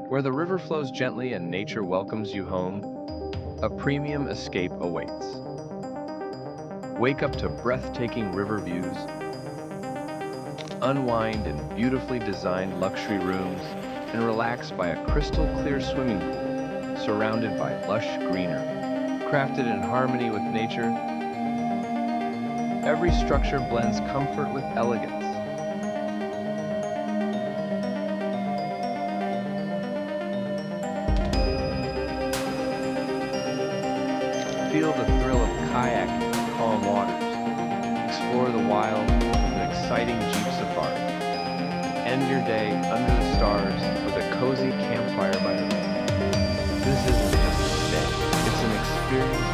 Where the river flows gently and nature welcomes you home, a premium escape awaits. Wake up to breathtaking river views, unwind in beautifully designed luxury rooms, and relax by a crystal clear swimming pool surrounded by lush greenery. Crafted in harmony with nature, every structure blends comfort with elegance. Feel the thrill of kayaking in calm waters. Explore the wild with an exciting jeep safari. End your day under the stars with a cozy campfire by the river. This isn't just a stay, it's an experience